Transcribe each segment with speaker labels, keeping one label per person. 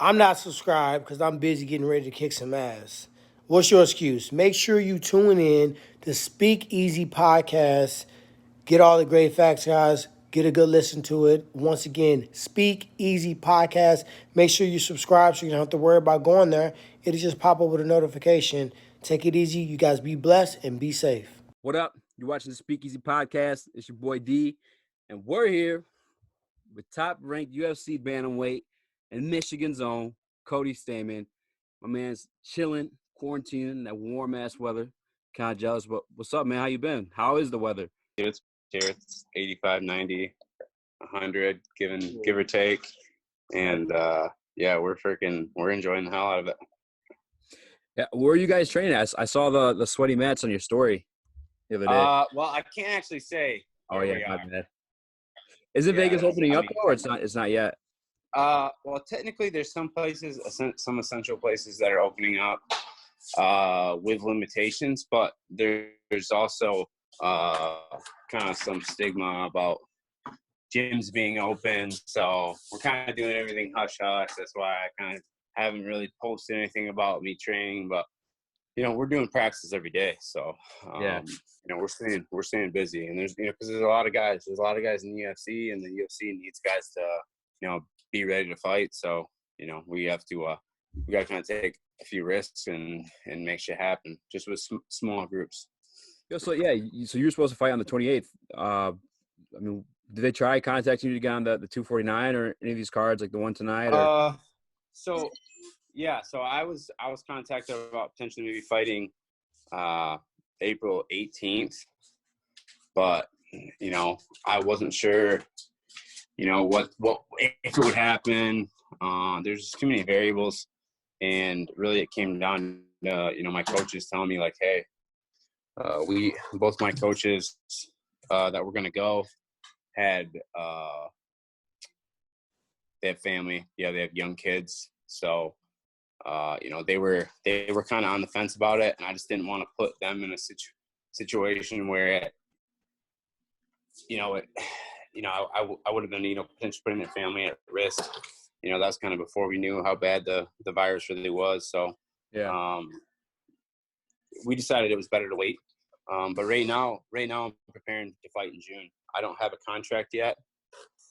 Speaker 1: I'm not subscribed because I'm busy getting ready to kick some ass. What's your excuse? Make sure you tune in to SpeakEZ podcast. Get all the great facts, guys. Get a good listen to it. Once again, SpeakEZ podcast. Make sure you subscribe so you don't have to worry about going there. It'll just pop up with a notification. Take it easy. You guys be blessed and be safe.
Speaker 2: What up? You're watching the SpeakEZ podcast. It's your boy D, and we're here with top-ranked UFC bantamweight and Michigan's own Cody Stamann. My man's chilling, quarantining in that warm-ass weather. Kind of jealous, but what's up, man? How you been? How is the weather?
Speaker 3: It's here. It's 85, 90, 100, give or take. And, yeah, we're enjoying the hell out of it.
Speaker 2: Yeah, where are you guys training at? I saw the sweaty mats on your story the other day.
Speaker 3: Well, I can't actually say.
Speaker 2: Oh, yeah, my bad. Isn't Vegas opening up, though, or it's not yet?
Speaker 3: Well, technically, there's some places, some essential places that are opening up with limitations, but there's also kind of some stigma about gyms being open. So we're kind of doing everything hush-hush. That's why I kind of haven't really posted anything about me training, but we're doing practices every day. So we're staying busy, and there's because there's a lot of guys in the UFC, and the UFC needs guys to be ready to fight. So we have to we got to kind of take a few risks and make shit happen just with small groups.
Speaker 2: So so you're supposed to fight on the 28th. I mean, did they try contacting you to get on the 249 or any of these cards like the one tonight? Or?
Speaker 3: So I was contacted about potentially maybe fighting April 18th, but I wasn't sure what if it would happen. There's just too many variables, and really it came down to my coaches telling me like, hey, both my coaches that were gonna go had they have family, they have young kids, so they were kind of on the fence about it, and I just didn't want to put them in a situation where I would have been potentially putting their family at risk. That's kind of before we knew how bad the virus really was. So we decided it was better to wait. But right now I'm preparing to fight in June. I don't have a contract yet.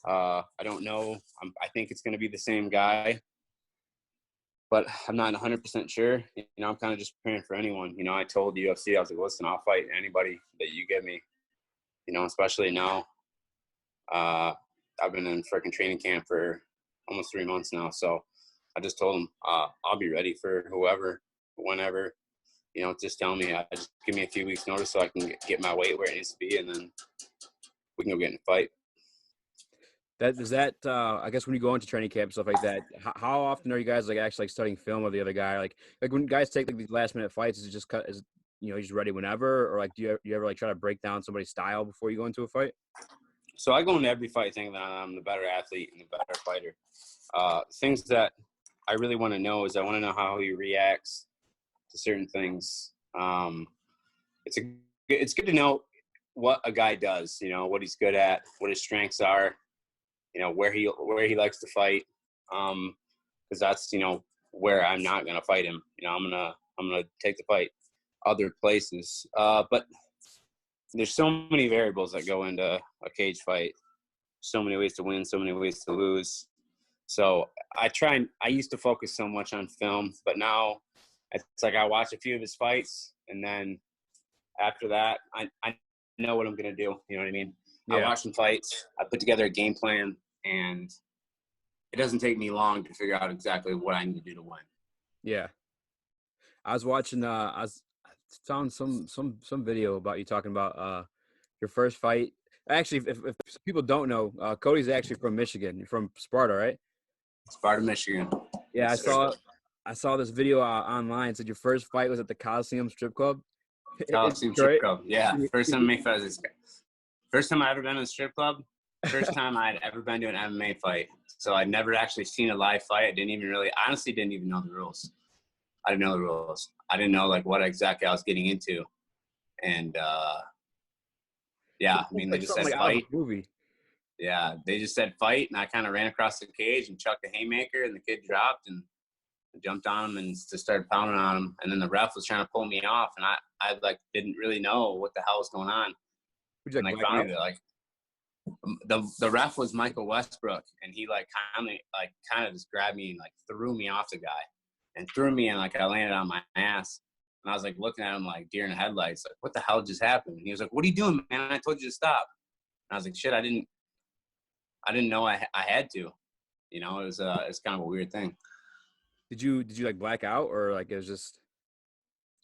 Speaker 3: I don't know. I think it's going to be the same guy, but I'm not 100% sure. I'm kind of just preparing for anyone. I told the UFC, I was like, listen, I'll fight anybody that you give me. Especially now. I've been in freaking training camp for almost 3 months now, so I just told them I'll be ready for whoever, whenever. Just tell me. Just give me a few weeks' notice so I can get my weight where it needs to be, and then we can go get in a fight.
Speaker 2: I guess when you go into training camp and stuff like that, how often are you guys actually studying film of the other guy? Like when guys take these last minute fights, is it just just ready whenever, or do you ever try to break down somebody's style before you go into a fight?
Speaker 3: So I go into every fight thinking that I'm the better athlete and the better fighter. Things that I really want to know is I want to know how he reacts to certain things. It's good to know what a guy does, what he's good at, what his strengths are, where he likes to fight. Because that's, where I'm not going to fight him. I'm going to take the fight other places. But there's so many variables that go into a cage fight. So many ways to win, so many ways to lose. So I used to focus so much on film, but now it's like I watch a few of his fights, and then after that, I know what I'm going to do. You know what I mean? Yeah. I watch some fights. I put together a game plan, and it doesn't take me long to figure out exactly what I need to do to win.
Speaker 2: Yeah. I was watching I found some video about you talking about your first fight. Actually, if people don't know, Cody's actually from Michigan. You're from Sparta, right?
Speaker 3: Sparta, Michigan.
Speaker 2: Yeah, I saw this video online. It said your first fight was at the Coliseum Strip Club.
Speaker 3: Coliseum Strip Club. Yeah, first time I ever been in a strip club. First time I'd ever been to an MMA fight. So I'd never actually seen a live fight. I honestly didn't even know the rules. I didn't know the rules. I didn't know what exactly I was getting into. And they just said fight.
Speaker 2: Movie.
Speaker 3: Yeah, they just said fight, and I kind of ran across the cage and chucked a haymaker, and the kid dropped and jumped on him and just started pounding on him. And then the ref was trying to pull me off, and I like didn't really know what the hell was going on.
Speaker 2: Would you
Speaker 3: And
Speaker 2: like
Speaker 3: like finally, like the ref was Michael Westbrook, and he like kind of just grabbed me and like threw me off the guy and threw me, and like I landed on my ass. And I was like looking at him like deer in the headlights, like what the hell just happened? And he was like, "What are you doing, man? I told you to stop." And I was like, "Shit, I didn't know I had to." You know, it's kind of a weird thing.
Speaker 2: Did you like black out, or like it was just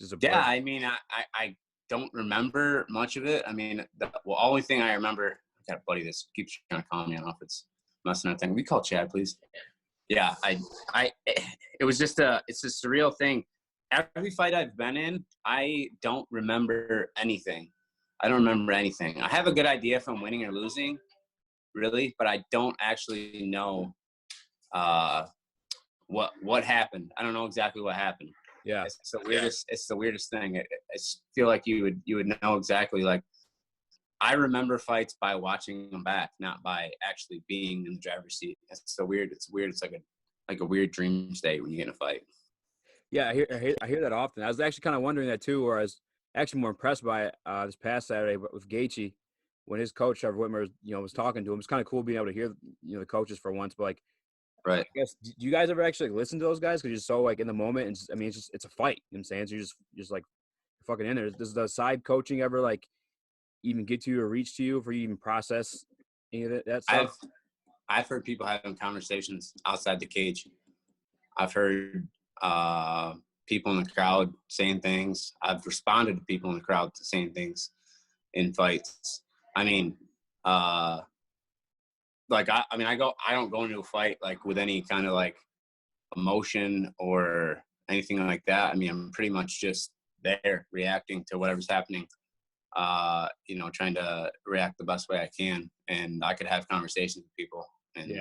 Speaker 2: a blur?
Speaker 3: Yeah, I mean, I don't remember much of it. I mean, the only thing I remember, I got a buddy that keeps trying to call me. I don't know if it's messing up thing. We call Chad, please. Yeah, it was just it's a surreal thing. Every fight I've been in, I don't remember anything. I don't remember anything. I have a good idea if I'm winning or losing, really, but I don't actually know what happened. I don't know exactly what happened.
Speaker 2: Yeah,
Speaker 3: it's the weirdest. It's the weirdest thing. I feel like you would know exactly. Like I remember fights by watching them back, not by actually being in the driver's seat. It's so weird. It's weird. It's like a weird dream state when you get in a fight.
Speaker 2: yeah, I hear that often. I was actually kind of wondering that too, or I was actually more impressed by it this past Saturday with Gaethje when his coach Trevor Whitmer, was talking to him. It's kind of cool being able to hear the coaches for once, but like.
Speaker 3: Right.
Speaker 2: I guess, do you guys ever actually listen to those guys? Because you're so like in the moment, and I mean, it's a fight. You know what I'm saying? So you're just like fucking in there. Does the side coaching ever like even get to you or reach to you for you even process any of that stuff?
Speaker 3: I've heard people having conversations outside the cage. I've heard people in the crowd saying things. I've responded to people in the crowd saying things in fights. I mean, like I don't go into a fight like with any kind of like emotion or anything like that. I mean, I'm pretty much just there reacting to whatever's happening, trying to react the best way I can. And I could have conversations with people and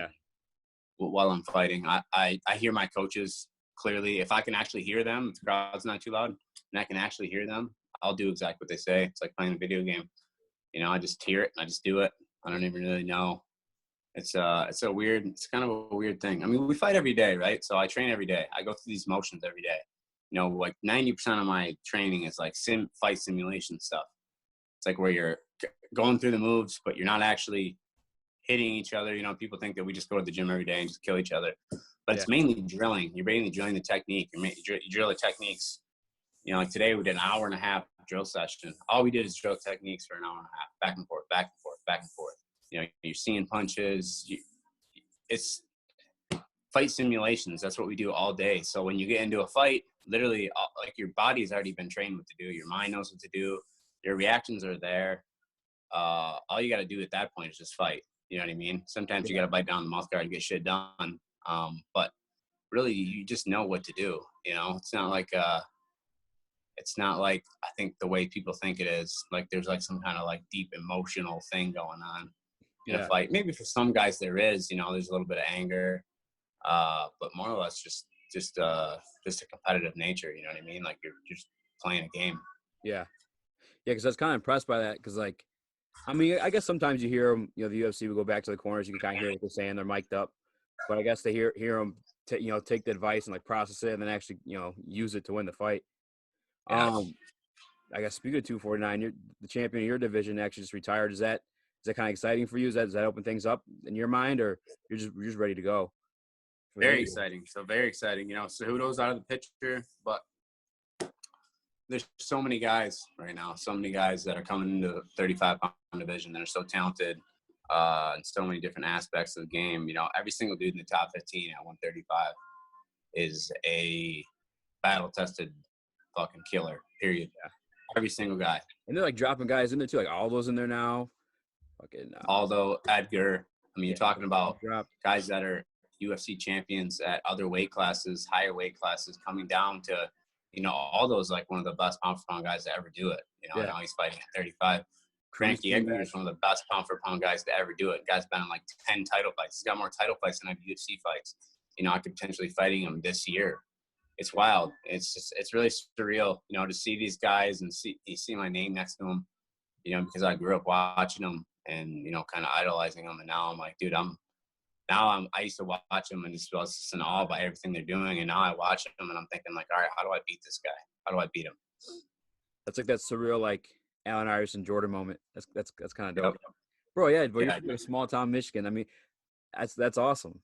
Speaker 3: while I'm fighting, I hear my coaches clearly. If I can actually hear them, if the crowd's not too loud and I can actually hear them, I'll do exactly what they say. It's like playing a video game. I just hear it and I just do it. I don't even really know. It's kind of a weird thing. I mean, we fight every day, right? So I train every day. I go through these motions every day. Like 90% of my training is like fight simulation stuff. It's like where you're going through the moves, but you're not actually hitting each other. People think that we just go to the gym every day and just kill each other, but it's mainly drilling. You're mainly drilling the technique. You drill the techniques. Like today we did an hour and a half drill session. All we did is drill techniques for an hour and a half, back and forth, back and forth, back and forth. You're seeing punches. It's fight simulations. That's what we do all day. So when you get into a fight, literally, like your body's already been trained what to do. Your mind knows what to do. Your reactions are there. All you got to do at that point is just fight. You know what I mean? Sometimes you got to bite down the mouth guard and get shit done. But really, you just know what to do. It's not like I think the way people think it is. Like there's like some kind of like deep emotional thing going on in a fight. Maybe for some guys there is. There's a little bit of anger, but more or less just a competitive nature. You know what I mean? Like you're just playing a game.
Speaker 2: Yeah, because I was kind of impressed by that. Because like, I mean, I guess sometimes you hear them. The UFC will go back to the corners. You can kind of hear what they're saying. They're mic'd up, but I guess they hear them. Take the advice and like process it, and then actually use it to win the fight.
Speaker 3: Yeah.
Speaker 2: I guess speaking of 249, you're the champion of your division. Actually, just retired. Is that kind of exciting for you? Does that open things up in your mind, or you're just ready to go?
Speaker 3: Very exciting. So very exciting. Cejudo's out of the picture, but there's so many guys right now. So many guys that are coming into the 35-pound division that are so talented in so many different aspects of the game. Every single dude in the top 15 at 135 is a battle-tested fucking killer. Period. Yeah. Every single guy.
Speaker 2: And they're like dropping guys in there too. Like Aldo's in there now. Fucking
Speaker 3: Aldo, Edgar. I mean, you're talking about guys that are UFC champions at other weight classes, higher weight classes, coming down to, all those like one of the best pound for pound guys to ever do it. Now he's fighting at 35. Frankie Edgar is one of the best pound for pound guys to ever do it. Guy's been in like 10 title fights. He's got more title fights than I have UFC fights. I could potentially fighting him this year. It's wild. It's really surreal, to see these guys and see my name next to them, because I grew up watching them. and, kind of idolizing them. And now I'm like, dude, I used to watch them and just was just in awe by everything they're doing. And now I watch them and I'm thinking like, all right, how do I beat this guy? How do I beat him?
Speaker 2: That's like that surreal, like Allen Iverson Jordan moment. That's kind of dope.
Speaker 3: Yep.
Speaker 2: Bro, yeah, but
Speaker 3: Yeah.
Speaker 2: you're from a small town Michigan. I mean, that's awesome.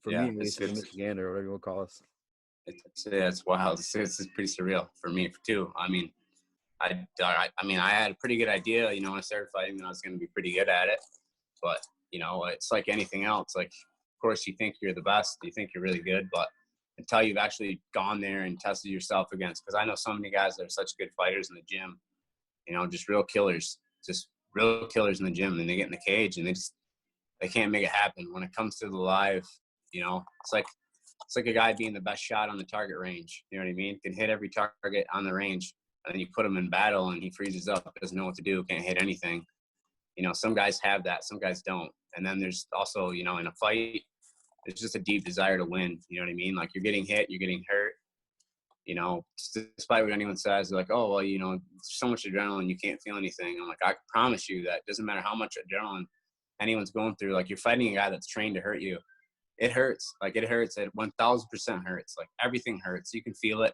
Speaker 2: For
Speaker 3: Yeah,
Speaker 2: me, at least, for the Michigan or whatever you want to call us.
Speaker 3: It's wild. It's pretty surreal for me too. I mean, I had a pretty good idea, when I started fighting, that I was going to be pretty good at it. But, it's like anything else. Like, of course, you think you're the best. You think you're really good. But until you've actually gone there and tested yourself against, because I know so many guys that are such good fighters in the gym, just real killers in the gym. And they get in the cage and they can't make it happen. When it comes to the live, it's like a guy being the best shot on the target range. You know what I mean? Can hit every target on the range. And then you put him in battle and he freezes up, doesn't know what to do, can't hit anything. Some guys have that, some guys don't. And then there's also, in a fight, there's just a deep desire to win. You know what I mean? Like, you're getting hit, you're getting hurt. Despite what anyone says, they're like, oh, well, there's so much adrenaline, you can't feel anything. I'm like, I promise you that doesn't matter how much adrenaline anyone's going through. Like, you're fighting a guy that's trained to hurt you. It hurts. Like, it hurts. It 1000% hurts. Like, everything hurts. You can feel it.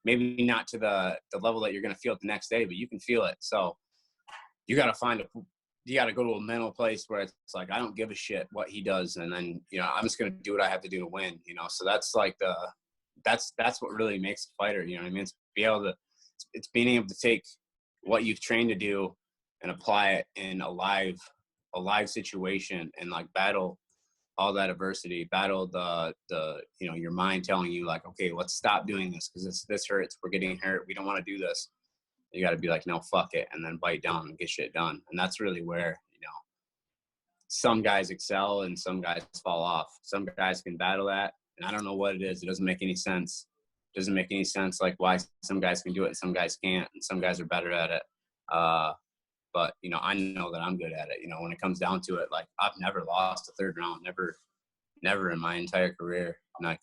Speaker 3: Maybe not to the level that you're going to feel it the next day, but you can feel it. So you got to go to a mental place where it's like, I don't give a shit what he does. And then, I'm just going to do what I have to do to win, so that's like that's what really makes a fighter. You know what I mean? It's being able to take what you've trained to do and apply it in a live situation and like battle all that adversity, battle the your mind telling you like, okay, let's stop doing this because this hurts. We're getting hurt. We don't want to do this. You got to be like, no, fuck it, and then bite down and get shit done. And that's really where some guys excel and some guys fall off. Some guys can battle that, and I don't know what it is. It doesn't make any sense. It doesn't make any sense like why some guys can do it and some guys can't, and some guys are better at it. But, I know that I'm good at it. When it comes down to it, like, I've never lost a third round, never in my entire career. And I,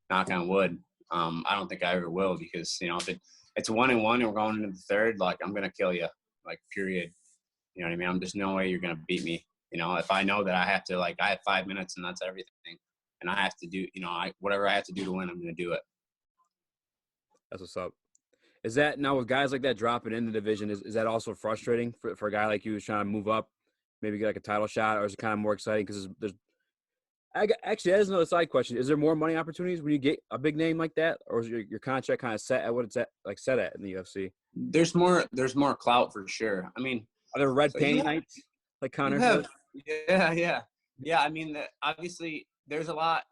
Speaker 3: knock on wood, I don't think I ever will because, if it's 1-1 and we're going into the third, like, I'm going to kill you, like, period. You know what I mean? There's no way you're going to beat me. If I know that I have to, like, I have 5 minutes and that's everything. And I have to do, whatever I have to do to win, I'm going to do it.
Speaker 2: That's what's up. Is that now with guys like that dropping in the division, is that also frustrating for a guy like you who's trying to move up, maybe get like a title shot, or is it kind of more exciting because actually, that is another side question. Is there more money opportunities when you get a big name like that, or is your contract kind of set at what it's set at in the UFC?
Speaker 3: There's more clout for sure. I mean,
Speaker 2: are there red panty nights like Connor says?
Speaker 3: Yeah. I mean, obviously, there's a lot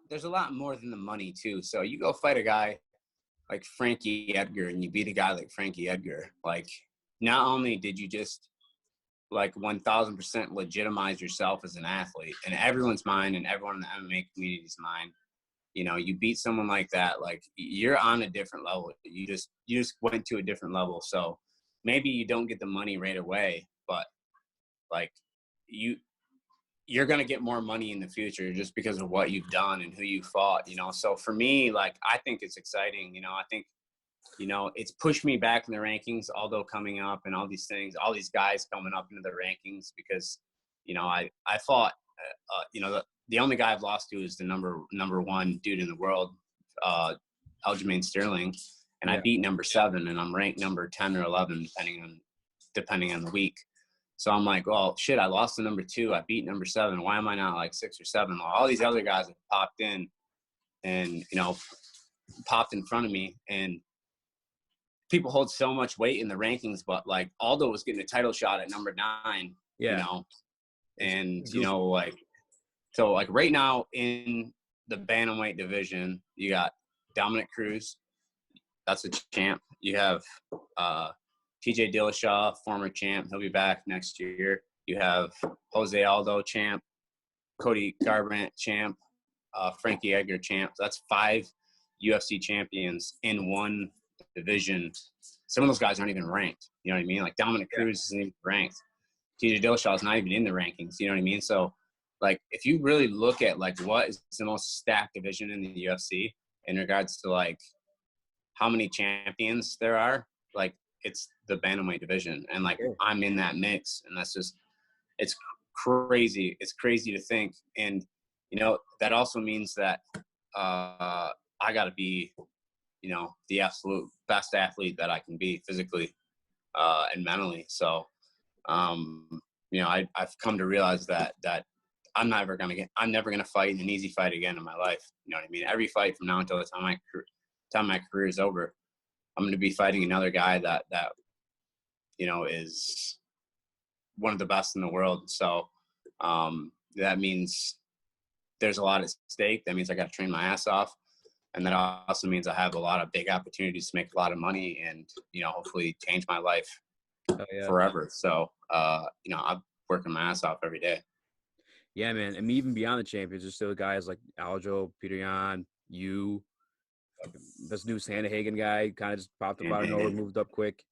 Speaker 3: more than the money too. So you go fight a guy like Frankie Edgar and you beat a guy like Frankie Edgar. Like, not only did you just like 1000% legitimize yourself as an athlete in everyone's mind and everyone in the MMA community's mind, you beat someone like that, like, you're on a different level. You just went to a different level. So maybe you don't get the money right away, but like you're going to get more money in the future just because of what you've done and who you fought, So for me, like, I think it's exciting. I think, it's pushed me back in the rankings, although coming up and all these things, all these guys coming up into the rankings because, I fought, the only guy I've lost to is the number one dude in the world, Aljamain Sterling. And I beat number 7 and I'm ranked number 10 or 11, depending on the week. So I'm like, well, shit, I lost to number 2. I beat number 7. Why am I not like 6 or 7? Well, all these other guys have popped in and, popped in front of me. And people hold so much weight in the rankings, but like Aldo was getting a title shot at number 9, and, like, so like right now in the Bantamweight division, you got Dominic Cruz. That's a champ. You have, TJ Dillashaw, former champ. He'll be back next year. You have Jose Aldo, champ. Cody Garbrandt, champ. Frankie Edgar, champ. So that's 5 UFC champions in one division. Some of those guys aren't even ranked. You know what I mean? Like Dominic Cruz isn't even ranked. TJ Dillashaw is not even in the rankings. You know what I mean? So, like, if you really look at, like, what is the most stacked division in the UFC in regards to, like, how many champions there are, like, it's the Bantamweight division. And, like, I'm in that mix. And that's just it's crazy. It's crazy to think. And, you know, that also means that I got to be, you know, the absolute best athlete that I can be physically and mentally. So, you know, I've come to realize that I'm never going to fight an easy fight again in my life. You know what I mean? Every fight from now until the time my career is over, I'm going to be fighting another guy that, you know, is one of the best in the world. So, that means there's a lot at stake. That means I got to train my ass off. And that also means I have a lot of big opportunities to make a lot of money and, you know, hopefully change my life forever. So, you know, I'm working my ass off every day.
Speaker 2: Yeah, man. I mean, even beyond the champions, there's still guys like Aljo, Peter Yan, you, this new Sandhagen guy kind of just popped up out of nowhere, moved up quick.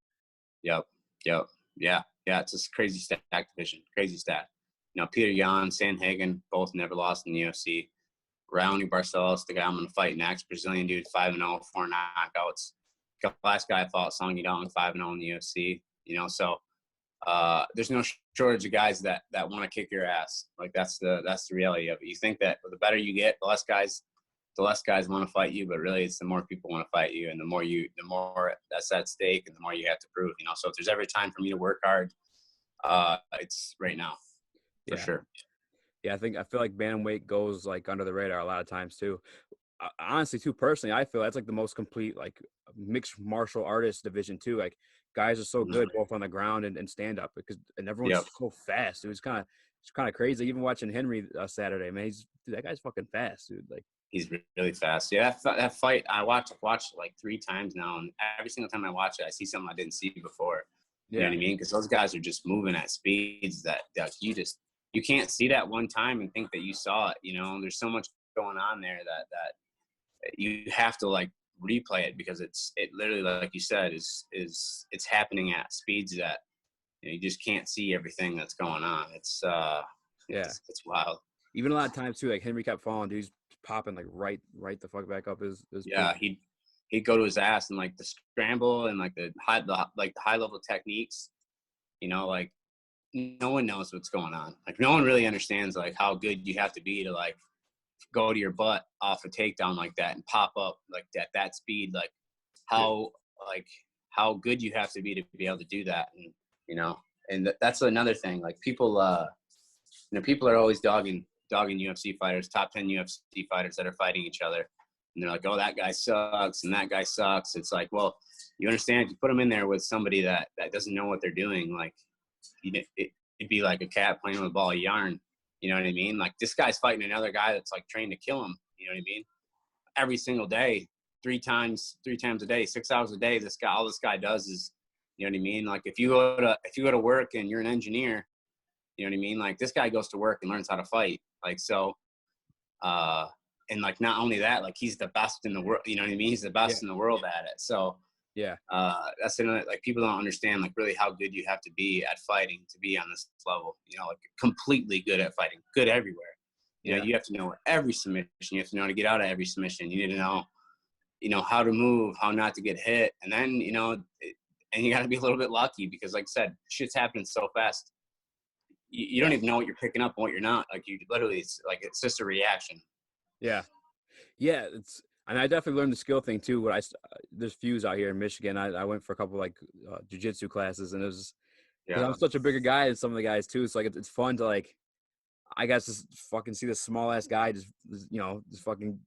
Speaker 3: Yep. Yeah. It's just crazy stat division, crazy stat. You know, Peter Yan, Sandhagen, both never lost in the UFC. Raoni Barcelos, the guy I'm going to fight next, Brazilian dude, 5-0, 4 knockouts. Last guy I fought, Song Yadong, 5-0 in the UFC. You know, so there's no shortage of guys that want to kick your ass. Like that's the reality of it. You think that the better you get, the less guys want to fight you, but really it's the more people want to fight you, and the more that's at stake, and the more you have to prove. You know, so if there's ever time for me to work hard, it's right now, for sure.
Speaker 2: Yeah, I feel like bantamweight goes like under the radar a lot of times too. Honestly, too, personally, I feel that's like the most complete like mixed martial artist division too. Like guys are so good both on the ground and stand up and everyone's so fast. It was kind of crazy. Even watching Henry Saturday, man, that guy's fucking fast, dude. Like
Speaker 3: he's really fast. Yeah, that fight I watched like 3 times now, and every single time I watch it, I see something I didn't see before. You know what I mean? Because those guys are just moving at speeds that you can't see that one time and think that you saw it. You know, there's so much going on there that you have to like replay it, because it literally, like you said, it's happening at speeds that you just can't see everything that's going on. It's wild.
Speaker 2: Even a lot of times too, like Henry kept falling, dude's popping like right the fuck back up his
Speaker 3: he'd go to his ass, and like the scramble and like the high level techniques, you know, like no one knows what's going on. Like no one really understands like how good you have to be to like go to your butt off a takedown like that and pop up like that speed. Like how good you have to be able to do that. And you know, and that's another thing. Like people are always dogging UFC fighters, top 10 UFC fighters that are fighting each other. And they're like, oh, that guy sucks and that guy sucks. It's like, well, you understand, if you put them in there with somebody that doesn't know what they're doing, like it'd be like a cat playing with a ball of yarn. You know what I mean? Like this guy's fighting another guy that's like trained to kill him. You know what I mean? Every single day, 3 times a day, 6 hours a day. All this guy does is, you know what I mean? Like if you go to work and you're an engineer, you know what I mean? Like this guy goes to work and learns how to fight. Like, so, and like, not only that, like he's the best in the world, you know what I mean? He's the best in the world at it. So that's another, like people don't understand like really how good you have to be at fighting to be on this level, you know, like completely good at fighting, good everywhere. You know, you have to know every submission. You have to know how to get out of every submission. You need to know, you know, how to move, how not to get hit. And then, you know, and you got to be a little bit lucky, because like I said, shit's happening so fast. You don't even know what you're picking up and what you're not. Like you literally, it's just a reaction.
Speaker 2: Yeah. And I definitely learned the skill thing too. There's Fuse out here in Michigan. I went for a couple like jiu-jitsu classes, and it was, I'm such a bigger guy than some of the guys too. It's like, it's fun to like, I guess just fucking see this small ass guy just fucking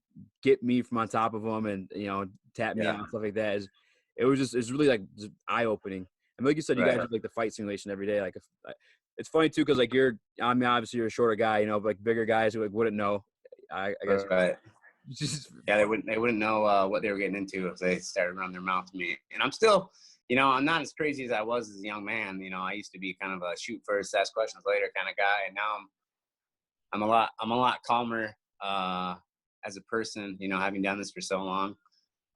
Speaker 2: get me from on top of him and, you know, tap me out and stuff like that. It's really like just eye opening. And like you said, you guys do like the fight simulation every day. Like it's funny too, because like obviously you're a shorter guy, you know, but like bigger guys who like wouldn't know. I guess.
Speaker 3: Right. They wouldn't know what they were getting into if they started running their mouth to me. And I'm still, you know, I'm not as crazy as I was as a young man. You know, I used to be kind of a shoot first, ask questions later kind of guy, and now I'm a lot calmer as a person. You know, having done this for so long,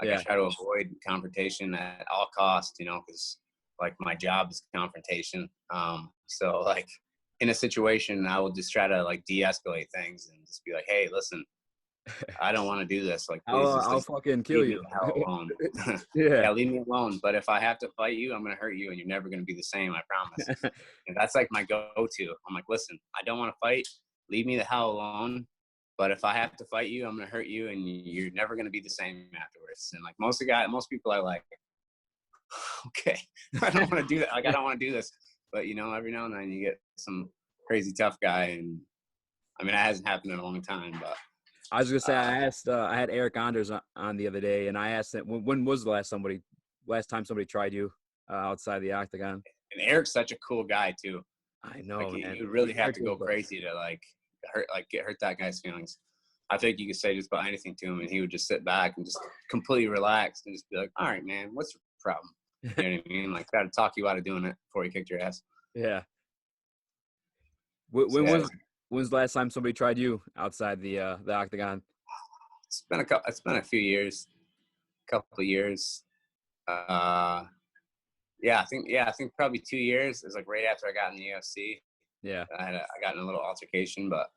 Speaker 3: like I try to avoid confrontation at all costs. You know, because like my job is confrontation. So like in a situation, I will just try to like de-escalate things and just be like, hey, listen, I don't want to do this. Like, please
Speaker 2: I'll
Speaker 3: just
Speaker 2: fucking kill
Speaker 3: leave me
Speaker 2: you.
Speaker 3: the hell alone.
Speaker 2: Yeah.
Speaker 3: Yeah, leave me alone. But if I have to fight you, I'm gonna hurt you, and you're never gonna be the same. I promise. And that's like my go-to. I'm like, listen, I don't want to fight. Leave me the hell alone. But if I have to fight you, I'm gonna hurt you, and you're never gonna be the same afterwards. And like most people are like, okay, I don't want to do that. Like, I don't want to do this. But every now and then you get some crazy tough guy, and I mean, that hasn't happened in a long time. But
Speaker 2: I was gonna say I had Eric Anders on the other day, and I asked him when was the last time somebody tried you outside the octagon.
Speaker 3: And Eric's such a cool guy too.
Speaker 2: I know,
Speaker 3: like,
Speaker 2: man.
Speaker 3: you really have to go crazy to like hurt that guy's feelings. I think you could say just about anything to him, and he would just sit back and just completely relax and just be like, "All right, man, what's your problem?" You know what I mean? Like, got to talk you out of doing it before he kicked your ass.
Speaker 2: Yeah. When's the last time somebody tried you outside the octagon?
Speaker 3: It's been a few years, couple of years. I think probably 2 years. It was like right after I got in the UFC.
Speaker 2: Yeah.
Speaker 3: I got in a little altercation, but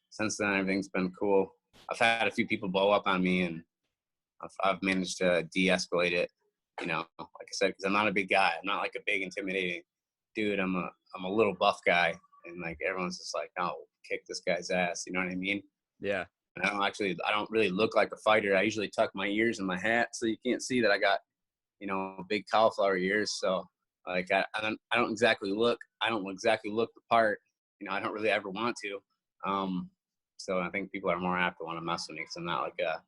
Speaker 3: since then everything's been cool. I've had a few people blow up on me, and I've managed to de-escalate it. Like I said, because I'm not a big guy. I'm not like a big intimidating dude. I'm a little buff guy, and like everyone's just like, "Oh, kick this guy's ass." You know what I mean?
Speaker 2: Yeah.
Speaker 3: And I don't really look like a fighter. I usually tuck my ears in my hat so you can't see that I got, big cauliflower ears. So like I don't exactly look the part. I don't really ever want to. So I think people are more apt to want to mess with me because I'm not like a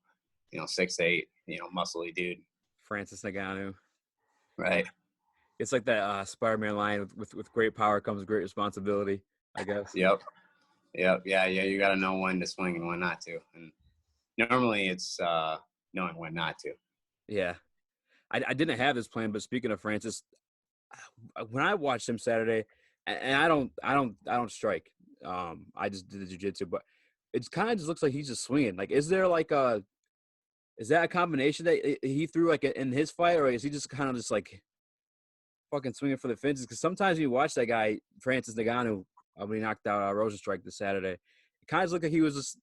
Speaker 3: 6'8", muscly dude.
Speaker 2: Francis Ngannou.
Speaker 3: Right.
Speaker 2: It's like that Spider-Man line with great power comes great responsibility, I guess.
Speaker 3: Yep. Yeah. You got to know when to swing and when not to. And normally it's knowing when not to.
Speaker 2: Yeah. I didn't have this plan, but speaking of Francis, when I watched him Saturday, and I don't strike. I just did the jiu-jitsu, but it kind of just looks like he's just swinging. Like, is that a combination that he threw like in his fight, or is he just kind of just like fucking swinging for the fences? Because sometimes when you watch that guy Francis Ngannou when he knocked out Rosenstrike this Saturday, it kind of looked like he was just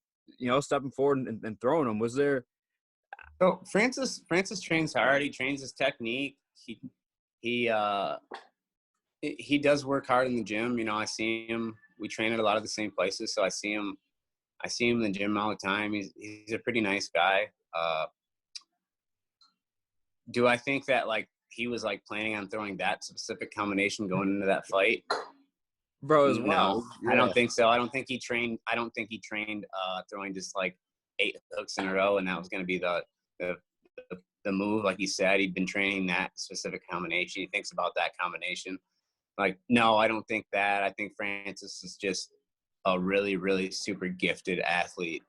Speaker 2: stepping forward and throwing him. Was there?
Speaker 3: So Francis trains hard. He trains his technique. He does work hard in the gym. I see him. We train at a lot of the same places, so I see him in the gym all the time. He's a pretty nice guy. Do I think that like he was like planning on throwing that specific combination going into that fight?
Speaker 2: Bro, as
Speaker 3: well.
Speaker 2: No,
Speaker 3: yeah. I don't think so. I don't think he trained throwing just like 8 hooks in a row, and that was going to be the move. Like he said, he'd been training that specific combination. He thinks about that combination. Like, no, I don't think that. I think Francis is just a really, really super gifted athlete,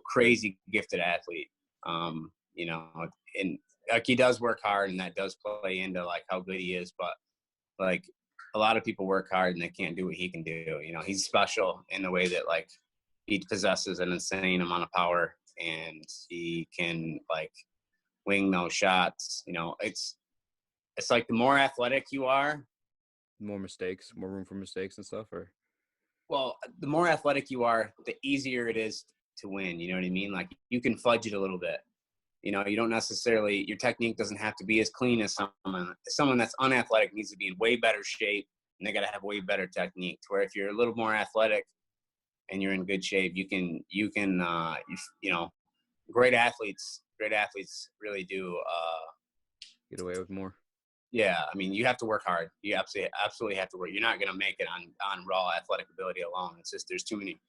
Speaker 3: crazy gifted athlete. And like he does work hard, and that does play into like how good he is. But like a lot of people work hard and they can't do what he can do. He's special in the way that like he possesses an insane amount of power, and he can like wing those shots. It's like the more athletic you are,
Speaker 2: more room for mistakes and stuff, or
Speaker 3: the more athletic you are, the easier it is to win. You know what I mean? Like you can fudge it a little bit. You don't necessarily, your technique doesn't have to be as clean as someone that's unathletic needs to be in way better shape, and they got to have way better technique. To where if you're a little more athletic and you're in good shape, you can great athletes really do
Speaker 2: get away with more.
Speaker 3: Yeah, I mean, you have to work hard. You absolutely have to work. You're not going to make it on raw athletic ability alone. It's just there's too many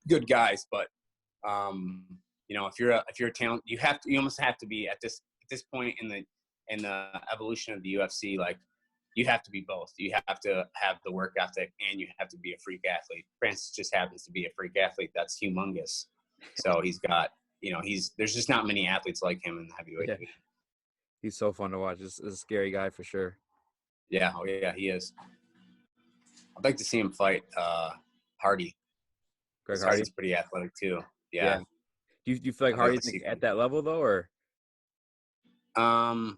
Speaker 3: good guys. But if you're a talent, you almost have to be at this point in the evolution of the UFC. Like you have to be both. You have to have the work ethic, and you have to be a freak athlete. Francis just happens to be a freak athlete. That's humongous. So he's got there's just not many athletes like him in the heavyweight division.
Speaker 2: He's so fun to watch. He's a scary guy for sure.
Speaker 3: Yeah. Oh, yeah, he is. I'd like to see him fight Hardy.
Speaker 2: Greg
Speaker 3: Hardy's pretty athletic too. Yeah.
Speaker 2: Do you feel like Hardy's at that level though, or?
Speaker 3: No.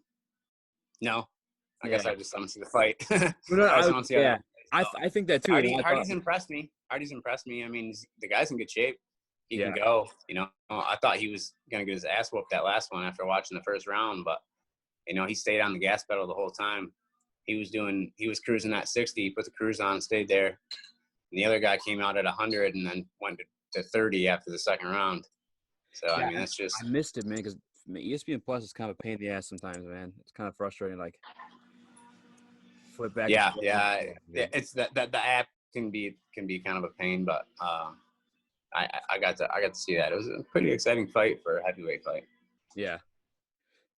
Speaker 3: I guess I just don't see the fight.
Speaker 2: I think that too.
Speaker 3: Hardy's impressed me. I mean, the guy's in good shape. he can go. You know, I thought he was gonna get his ass whooped that last one after watching the first round, but you know, he stayed on the gas pedal the whole time. He was cruising at 60. He put the cruise on, stayed there. And the other guy came out at 100 and then went to 30 after the second round. So I mean, that's just.
Speaker 2: I missed it, man, because ESPN Plus is kind of a pain in the ass sometimes, man. It's kind of frustrating. Like flip back.
Speaker 3: Yeah. It's that the app can be kind of a pain, but I got to see that. It was a pretty exciting fight for a heavyweight fight.
Speaker 2: Yeah.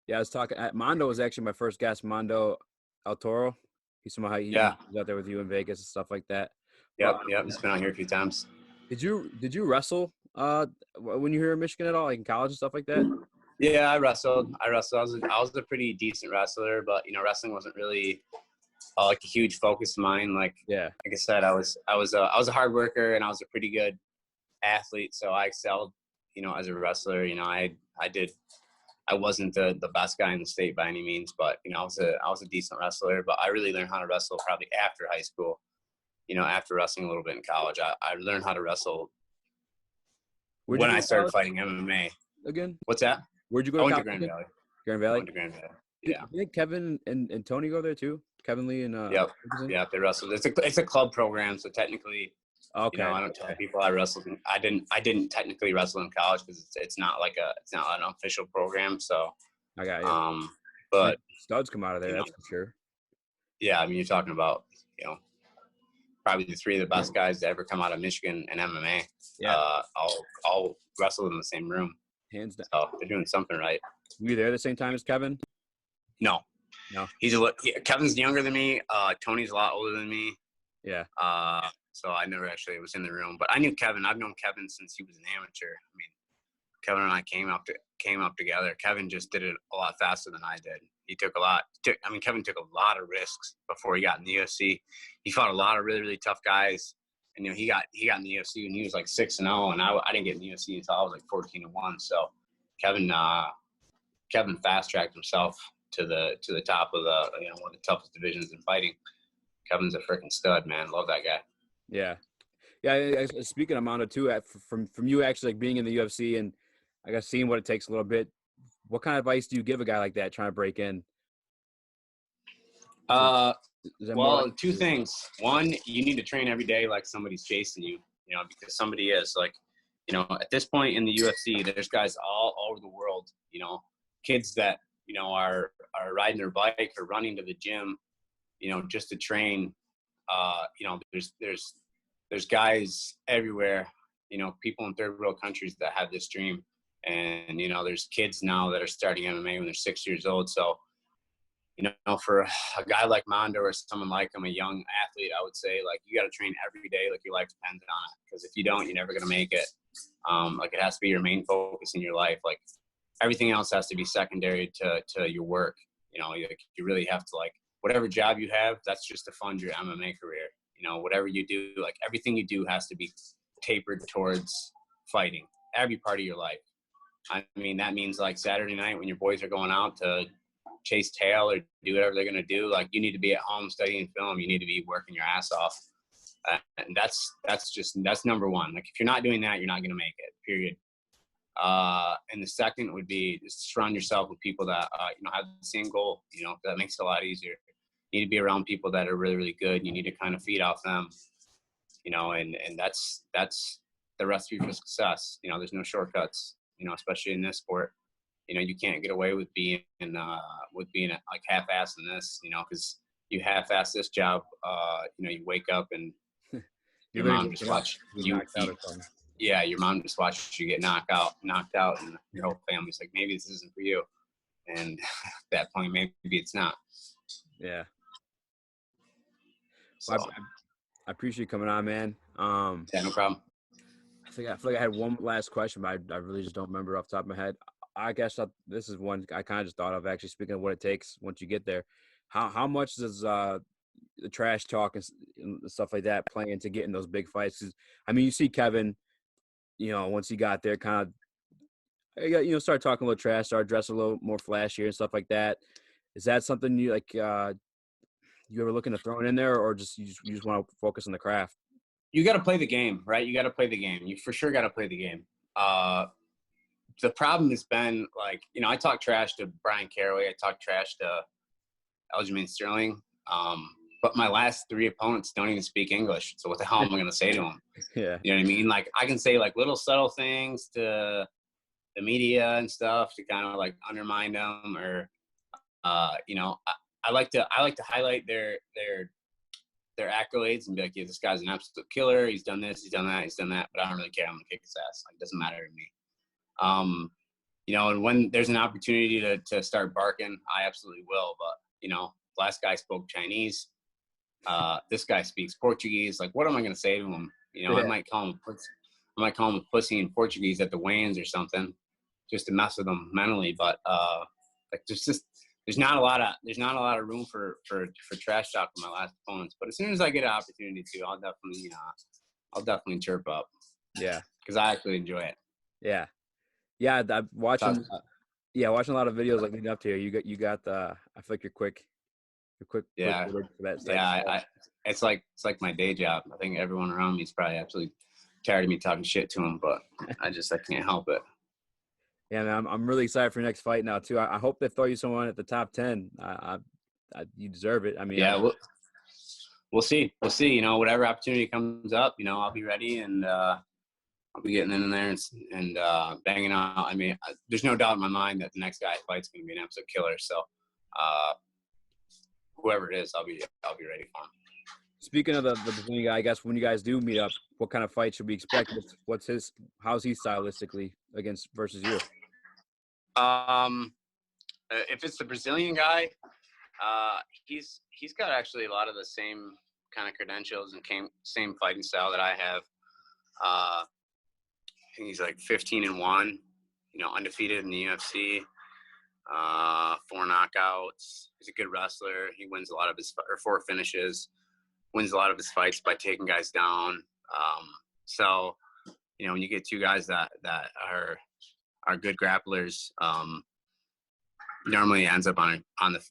Speaker 2: Yeah, I was talking. Mondo was actually my first guest. Mondo El Toro. He's he's out there with you in Vegas and stuff like that.
Speaker 3: Yep. He's been on here a few times.
Speaker 2: Did you wrestle when you were in Michigan at all, like in college and stuff like that?
Speaker 3: Yeah, I wrestled. I was a pretty decent wrestler, but you know, wrestling wasn't really like a huge focus of mine. Like I said, I was a hard worker and I was a pretty good athlete, so I excelled. You know, as a wrestler, you know, I wasn't the best guy in the state by any means, but you know, I was a decent wrestler. But I really learned how to wrestle probably after high school. You know, after wrestling a little bit in college, I learned how to wrestle when I started fighting MMA.
Speaker 2: Again?
Speaker 3: What's that?
Speaker 2: Where'd you go?
Speaker 3: I went to Grand Valley.
Speaker 2: Grand Valley?
Speaker 3: I went to Grand Valley. Yeah.
Speaker 2: I think Kevin and Tony go there too. Kevin Lee and
Speaker 3: Yep, they wrestled. It's a club program, so technically, you know, I don't tell people I wrestled. I didn't technically wrestle in college because it's not an official program. So
Speaker 2: I got you.
Speaker 3: But
Speaker 2: studs come out of there, that's for sure.
Speaker 3: Yeah, I mean, you're talking about, you know, probably the three of the best guys to ever come out of Michigan in MMA. Yeah. All wrestled in the same room.
Speaker 2: Hands down.
Speaker 3: So they're doing something right.
Speaker 2: Were you there at the same time as Kevin?
Speaker 3: No. Kevin's younger than me. Tony's a lot older than me.
Speaker 2: Yeah.
Speaker 3: So I never actually was in the room, but I knew Kevin. I've known Kevin since he was an amateur. I mean, Kevin and I came up together. Kevin just did it a lot faster than I did. Kevin took a lot of risks before he got in the UFC. He fought a lot of really, really tough guys. And, you know, he got in the UFC when he was like 6-0, and I didn't get in the UFC until I was like 14-1. So Kevin fast-tracked himself to the top of the, you know, one of the toughest divisions in fighting. Kevin's a freaking stud, man. Love that guy.
Speaker 2: Yeah. Yeah, speaking of Mondo too, from you actually like being in the UFC and I guess seeing what it takes a little bit, what kind of advice do you give a guy like that trying to break in?
Speaker 3: Two things. One, you need to train every day like somebody's chasing you, you know, because somebody is. Like, you know, at this point in the UFC, there's guys all over the world, you know, kids that, you know, are riding their bike or running to the gym, you know, just to train. You know, there's guys everywhere, you know, people in third world countries that have this dream. And, you know, there's kids now that are starting MMA when they're 6 years old. So, you know, for a guy like Mondo or someone like him, a young athlete, I would say, like, you got to train every day like your life depends on it. Because if you don't, you're never going to make it. Like, it has to be your main focus in your life. Like, everything else has to be secondary to your work. You know, you really have to, like, whatever job you have, that's just to fund your MMA career. You know, whatever you do, like, everything you do has to be tapered towards fighting every part of your life. I mean, that means, like, Saturday night when your boys are going out to chase tail or do whatever they're going to do, like, you need to be at home studying film. You need to be working your ass off. And that's number one. Like, if you're not doing that, you're not going to make it, period. And the second would be just surround yourself with people that, you know, have the same goal. You know, that makes it a lot easier. You need to be around people that are really, really good. You need to kind of feed off them, you know, and that's the recipe for success. You know, there's no shortcuts, you know, especially in this sport. You know, you can't get away with being like half-assed in this, you know, because you half-ass this job, you know, you wake up and your mom just watch you. Yeah, your mom just watches you get knocked out, and your whole family's like, maybe this isn't for you. And at that point, maybe it's not.
Speaker 2: Yeah.
Speaker 3: So.
Speaker 2: Well, I appreciate you coming on, man.
Speaker 3: Yeah, no problem.
Speaker 2: I feel like I had one last question, but I really just don't remember off the top of my head. I guess this is one I kind of just thought of, actually, speaking of what it takes once you get there. How much does the trash talk and stuff like that play into getting those big fights? 'Cause, I mean, you see Kevin, you know, once he got there, kind of, you know, start talking a little trash, start dressing a little more flashier and stuff like that. Is that something you like? You ever looking to throw it in there, or just you just want to focus on the craft?
Speaker 3: You got to play the game, right? You got to play the game. You for sure got to play the game. The problem has been like, you know, I talk trash to Brian Caraway. I talk trash to Aljamain Sterling. But my last 3 opponents don't even speak English. So what the hell am I going to say to them?
Speaker 2: Yeah.
Speaker 3: You know what I mean? Like I can say like little subtle things to the media and stuff to kind of like undermine them, or you know, I like to highlight their accolades and be like, yeah, this guy's an absolute killer. He's done this, he's done that, he's done that. But I don't really care. I'm gonna kick his ass. Like, it doesn't matter to me. You know, and when there's an opportunity to start barking, I absolutely will. But you know, last guy spoke Chinese. This guy speaks Portuguese. Like, what am I gonna say to him? You know,
Speaker 2: Yeah.
Speaker 3: I might call him a pussy in Portuguese at the weigh-ins or something, just to mess with them mentally. But like, there's not a lot of room for trash talk with my last opponents. But as soon as I get an opportunity to, I'll definitely chirp up.
Speaker 2: Yeah.
Speaker 3: Because I actually enjoy it.
Speaker 2: Yeah. Yeah. I'm watching. Watching a lot of videos like leading up to here. You got the. I feel like you're quick.
Speaker 3: Yeah.
Speaker 2: Quick for that
Speaker 3: Yeah. It's like my day job. I think everyone around me is probably absolutely tired of me talking shit to them, but I can't help it.
Speaker 2: Yeah, man, I'm really excited for your next fight now too. I hope they throw you someone at the top 10. You deserve it. I mean,
Speaker 3: yeah, we'll see. We'll see. You know, whatever opportunity comes up, you know, I'll be ready, and I'll be getting in there and banging out. I mean, there's no doubt in my mind that the next guy I fight's going to be an absolute killer. So, whoever it is, I'll be ready for him.
Speaker 2: Speaking of the Brazilian guy, I guess when you guys do meet up, what kind of fight should we expect? How's he stylistically versus you?
Speaker 3: If it's the Brazilian guy, he's got actually a lot of the same kind of credentials and same fighting style that I have. I think he's like 15-1, you know, undefeated in the UFC, 4 knockouts. He's a good wrestler. He wins a lot of his 4 finishes. Wins a lot of his fights by taking guys down. So, you know, when you get 2 guys that are good grapplers, normally ends up on the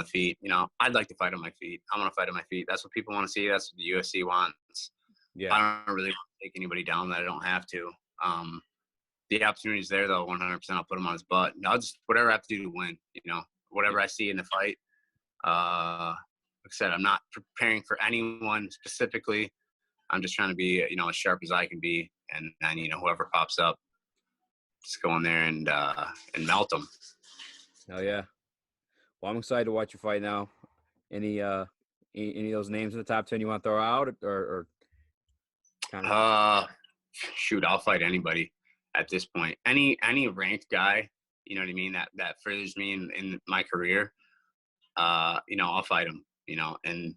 Speaker 3: feet. You know, I'd like to fight on my feet. I want to fight on my feet. That's what people want to see. That's what the UFC wants.
Speaker 2: Yeah.
Speaker 3: I don't really want to take anybody down that I don't have to. The opportunity's there though. 100%. I'll put him on his butt. And I'll just whatever I have to do to win. You know, whatever I see in the fight. Like I said, I'm not preparing for anyone specifically. I'm just trying to be, you know, as sharp as I can be, and then, you know, whoever pops up, just go in there and melt them.
Speaker 2: Hell yeah! Well, I'm excited to watch you fight now. Any of those names in the top 10 you want to throw out, or kind of?
Speaker 3: Shoot, I'll fight anybody at this point. Any ranked guy, you know what I mean, that furthers me in my career. You know, I'll fight him. You know, and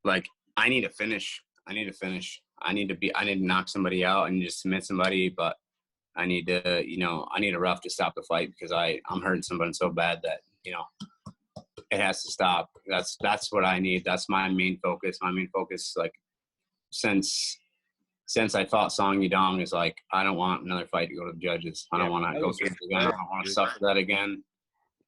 Speaker 3: like I need to finish. I need to knock somebody out. I need to submit somebody, but I need a rough to stop the fight because I'm hurting somebody so bad that, you know, it has to stop. That's what I need. That's my main focus. My main focus, like, since I fought Song Yadong, is like, I don't want another fight to go to the judges. I don't want to go through it again. I don't want to suffer that again.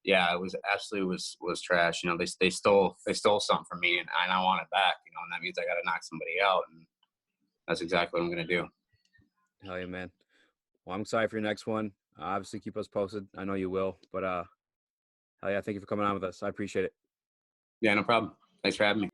Speaker 3: Yeah, it was absolutely was trash. You know, they stole something from me, and I want it back. You know, and that means I got to knock somebody out, and that's exactly what I'm gonna do.
Speaker 2: Hell yeah, man. Well, I'm excited for your next one. Obviously, keep us posted. I know you will. But hell yeah, thank you for coming on with us. I appreciate it.
Speaker 3: Yeah, no problem. Thanks for having me.